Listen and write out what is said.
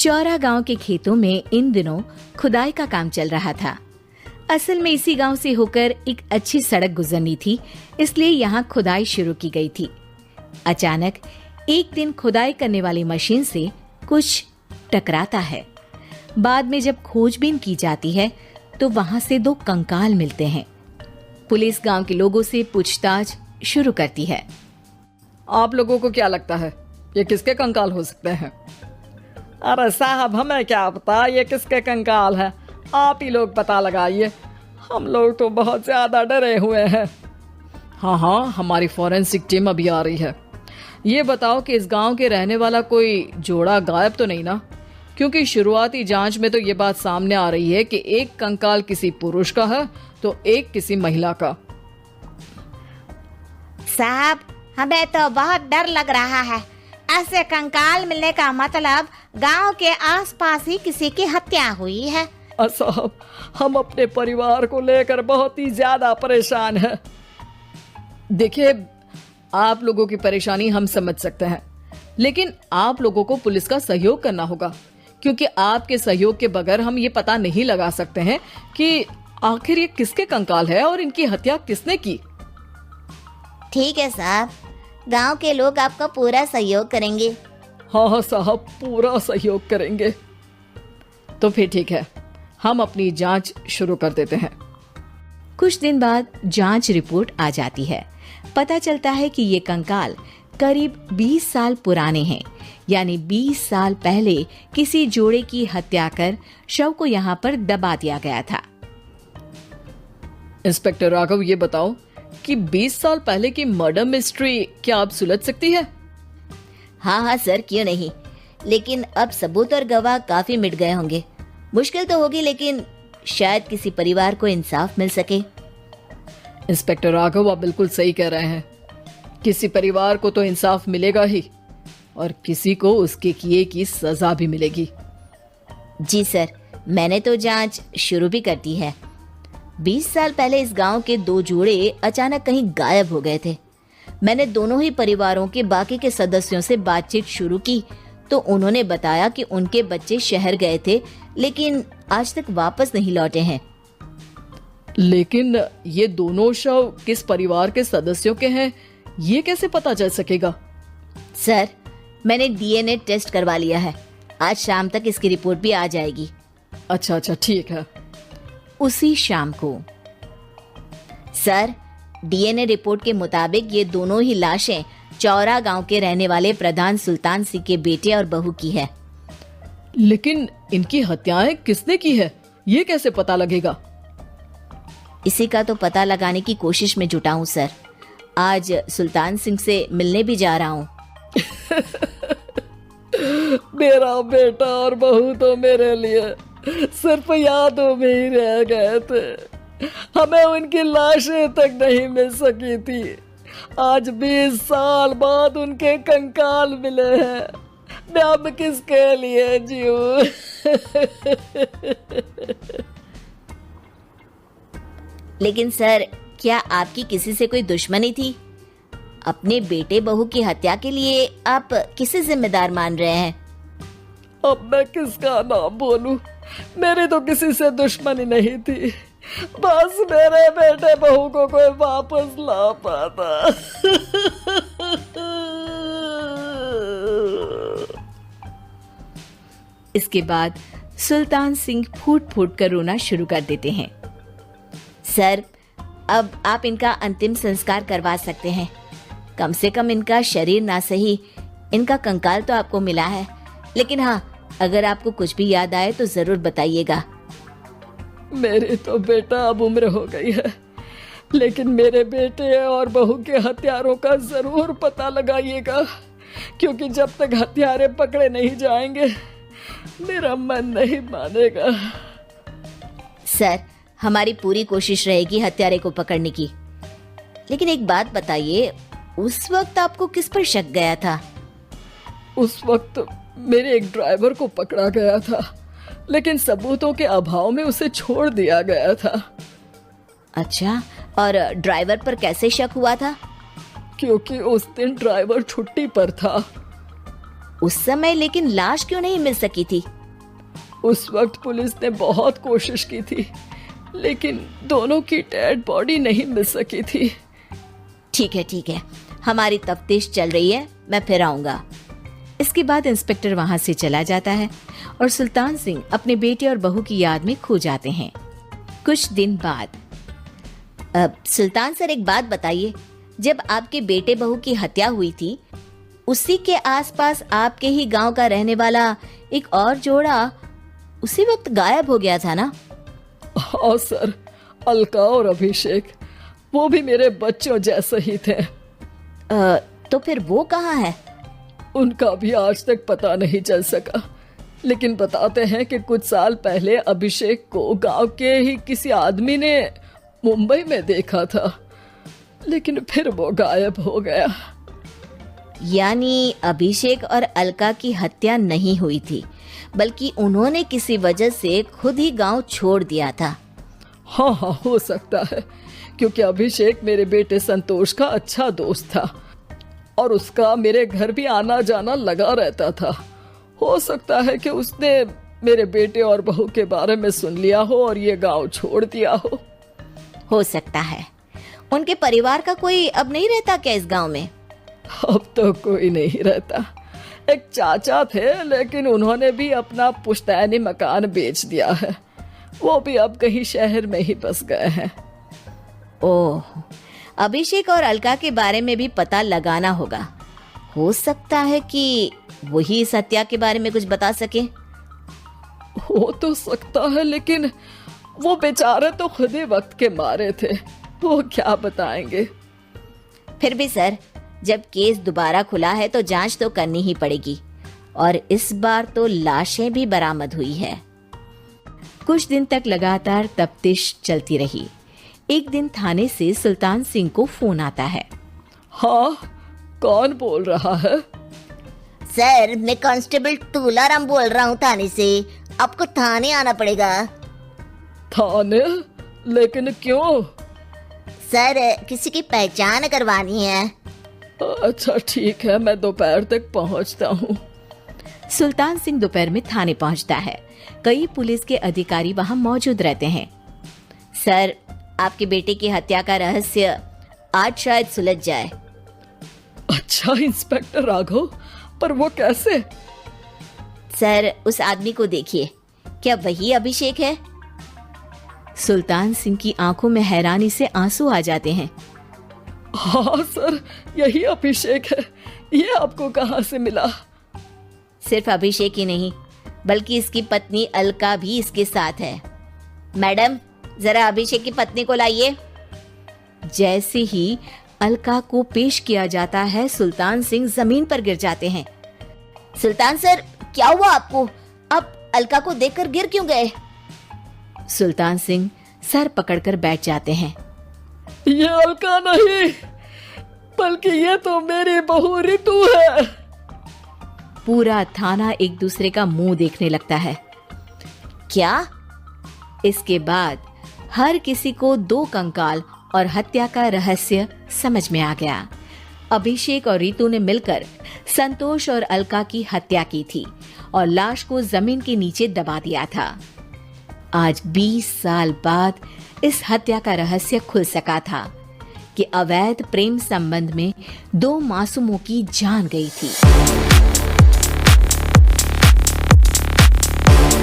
चौरा गांव के खेतों में इन दिनों खुदाई का काम चल रहा था। असल में इसी गांव से होकर एक अच्छी सड़क गुजरनी थी, इसलिए यहाँ खुदाई शुरू की गई थी। अचानक एक दिन खुदाई करने वाली मशीन से कुछ टकराता है। बाद में जब खोजबीन की जाती है तो वहां से 2 कंकाल मिलते हैं। पुलिस गांव के लोगों से पूछताछ शुरू करती है। आप लोगों को क्या लगता है ये किसके कंकाल हो सकते हैं? अरे साहब, हमें क्या पता ये किसके कंकाल है, आप ही लोग पता लगाइए, हम लोग तो बहुत ज्यादा डरे हुए हैं। हाँ, हमारी फॉरेंसिक टीम अभी आ रही है। ये बताओ कि इस गांव के रहने वाला कोई जोड़ा गायब तो नहीं ना? क्योंकि शुरुआती जांच में तो ये बात सामने आ रही है कि एक कंकाल किसी पुरुष का है तो एक किसी महिला का। साहब, हमें तो बहुत डर लग रहा है। ऐसे कंकाल मिलने का मतलब गांव के आसपास ही किसी की हत्या हुई है। साहब, हम अपने परिवार को लेकर बहुत ही ज्यादा परेशान हैं। देखिए, आप लोगों की परेशानी हम समझ सकते हैं, लेकिन आप लोगों को पुलिस का सहयोग करना होगा, क्योंकि आपके सहयोग के बगैर हम ये पता नहीं लगा सकते हैं कि आखिर ये किसके कंकाल है और इनकी हत्या किसने की। ठीक है साहब, गांव के लोग आपका पूरा सहयोग करेंगे। हाँ साहब, पूरा सहयोग करेंगे। तो फिर ठीक है, हम अपनी जांच शुरू कर देते हैं। कुछ दिन बाद जांच रिपोर्ट आ जाती है। पता चलता है कि ये कंकाल करीब 20 साल पुराने हैं, यानी 20 साल पहले किसी जोड़े की हत्या कर शव को यहाँ पर दबा दिया गया था। इंस्पेक्टर राघव, ये बताओ कि 20 साल पहले की मर्डर मिस्ट्री क्या आप सुलझ सकती है? हाँ सर, क्यों नहीं, लेकिन अब सबूत और गवाह काफी मिट गए होंगे। मुश्किल तो होगी, लेकिन शायद किसी परिवार को इंसाफ मिल सके। इंस्पेक्टर राघव, आप बिल्कुल सही कह रहे हैं। किसी परिवार को तो इंसाफ मिलेगा ही, और किसी को उसके किए की सजा भी मिलेगी। जी सर, मैंने तो जांच शुरू भी कर दी है। 20 साल पहले इस गांव के 2 जोड़े अचानक कहीं गायब हो गए थे। मैंने दोनों ही परिवारों के बाकी के सदस्यों से बातचीत शुरू की तो उन्होंने बताया कि उनके बच्चे शहर गए थे, लेकिन आज तक वापस नहीं लौटे हैं। लेकिन ये दोनों शव किस परिवार के सदस्यों के हैं, ये कैसे पता चल सकेगा? सर, मैंने डीएनए टेस्ट करवा लिया है। आज शाम तक इसकी रिपोर्ट भी आ जाएगी। अच्छा, ठीक है। उसी शाम को सर, डीएनए रिपोर्ट के मुताबिक ये दोनों ही लाशें चौरा गांव के रहने वाले प्रधान सुल्तान सिंह के बेटे और बहू की है। लेकिन इनकी हत्याएं किसने की है, ये कैसे पता लगेगा? इसी का तो पता लगाने की कोशिश में जुटा हूँ सर। आज सुल्तान सिंह से मिलने भी जा रहा हूँ। मेरा बेटा और बहू तो मेरे लिए सिर्फ यादों में ही रह गए थे, हमें उनकी लाशें तक नहीं मिल सकी थी। आज 20 साल बाद उनके कंकाल मिले हैं, मैं अब किसके लिए जीऊं? लेकिन सर, क्या आपकी किसी से कोई दुश्मनी थी? अपने बेटे बहू की हत्या के लिए आप किसे जिम्मेदार मान रहे हैं? अब मैं किसका नाम बोलूं? मेरी तो किसी से दुश्मनी नहीं थी, बस मेरे बेटे बहू को कोई वापस ला पाता। इसके बाद सुल्तान सिंह फूट फूट कर रोना शुरू कर देते हैं। सर, अब आप इनका अंतिम संस्कार करवा सकते हैं। कम से कम इनका शरीर ना सही, इनका कंकाल तो आपको मिला है। लेकिन हाँ, अगर आपको कुछ भी याद आए तो जरूर बताइएगा। मेरी तो बेटा अब उम्र हो गई है, लेकिन मेरे बेटे और बहू के हत्यारों का जरूर पता लगाइएगा, क्योंकि जब तक हत्यारे पकड़े नहीं जाएंगे मेरा मन नहीं मानेगा। सर, हमारी पूरी कोशिश रहेगी हत्यारे को पकड़ने की। लेकिन एक बात बताइए, उस वक्त आपको किस पर शक गया था? उस वक्त मेरे एक ड्राइवर को पकड़ा गया था, लेकिन सबूतों के अभाव में उसे छोड़ दिया गया था। अच्छा, और ड्राइवर पर कैसे शक हुआ था? क्योंकि उस दिन ड्राइवर छुट्टी पर था। उस समय लेकिन लाश क्यों नहीं मिल सकी थी? उस वक्त पुलिस ने बहुत कोशिश की थी, लेकिन दोनों की डेड बॉडी नहीं मिल सकी थी। ठीक है, हमारी तफ्तीश चल रही है, मैं फिर आऊंगा। इसके बाद इंस्पेक्टर वहां से चला जाता है और सुल्तान सिंह अपने बेटे और बहू की याद में खो जाते हैं। कुछ दिन बाद सुल्तान सर, एक बात बताइए, जब आपके बेटे बहू की हत्या हुई थी, उसी के आसपास आपके ही गांव का रहने वाला एक और जोड़ा उसी वक्त गायब हो गया था ना? हाँ सर, अलका और अभिषेक, वो भी मेरे बच्चों जैसे ही थे। तो फिर वो कहाँ है? उनका भी आज तक पता नहीं चल सका, लेकिन बताते हैं कि कुछ साल पहले अभिषेक को गांव के ही किसी आदमी ने मुंबई में देखा था, लेकिन फिर वो गायब हो गया। यानी अभिषेक और अलका की हत्या नहीं हुई थी, बल्कि उन्होंने किसी वजह से खुद ही गांव छोड़ दिया था। हाँ, हो सकता है, क्योंकि अभिषेक मेरे बेटे संतोष का अच्छा दोस्त था और उसका मेरे घर भी आना जाना लगा रहता था। हो सकता है कि उसने मेरे बेटे और बहू के बारे में सुन लिया हो और ये गांव छोड़ दिया हो सकता है। उनके परिवार का कोई अब नहीं रहता क्या इस गांव में? अब तो कोई नहीं रहता। एक चाचा थे, लेकिन उन्होंने भी अपना पुश्तैनी मकान बेच दिया है। वो भी अब कहीं शहर में ही बस गए हैं। ओह, अभिषेक और अलका के बारे में भी पता लगाना होगा। हो सकता है कि वही इस हत्या के बारे में कुछ बता सके। हो तो सकता है, लेकिन वो बेचारे तो खुद ही वक्त के मारे थे, वो क्या बताएंगे। फिर भी सर, जब केस दोबारा खुला है तो जांच तो करनी ही पड़ेगी, और इस बार तो लाशें भी बरामद हुई है। कुछ दिन तक लगातार तफ्तीश चलती रही। एक दिन थाने से सुल्तान सिंह को फोन आता है। हाँ, कौन बोल रहा है? सर, मैं कांस्टेबल तुलाराम बोल रहा हूँ थाने से। आपको थाने आना पड़ेगा। थाने? लेकिन क्यों? सर, किसी की पहचान करवानी है। अच्छा ठीक है, मैं दोपहर तक पहुंचता हूँ। सुल्तान सिंह दोपहर में थाने पहुंचता है। कई पुलिस के अधिकारी वहां मौजूद रहते हैं। सर, आपके बेटे की हत्या का रहस्य आज शायद सुलझ जाए। अच्छा इंस्पेक्टर राघव, पर वो कैसे? सर, उस आदमी को देखिए, क्या वही अभिषेक है? सुल्तान सिंह की आंखों में हैरानी से आंसू आ जाते हैं। हाँ सर, यही अभिषेक है। ये आपको कहाँ से मिला? सिर्फ अभिषेक ही नहीं, बल्कि इसकी पत्नी अलका भी इसके साथ है। मैडम, जरा अभिषेक की पत्नी को लाइए। जैसे ही अलका को पेश किया जाता है, सुल्तान सिंह जमीन पर गिर जाते हैं। सुल्तान सर, क्या हुआ आपको? आप अलका को देखकर गिर क्यों गए? सुल्तान सिंह सर पकड़कर बैठ जाते हैं। ये अलका नहीं, बल्कि ये तो मेरी बहू रितु है। पूरा थाना एक दूसरे का मुंह देखने लगता है। क्या? इसके बाद हर किसी को दो कंकाल और हत्या का रहस्य समझ में आ गया। अभिषेक और रितु ने मिलकर संतोष और अलका की हत्या की थी और लाश को जमीन के नीचे दबा दिया था। आज 20 साल बाद इस हत्या का रहस्य खुल सका था कि अवैध प्रेम संबंध में 2 मासूमों की जान गई थी।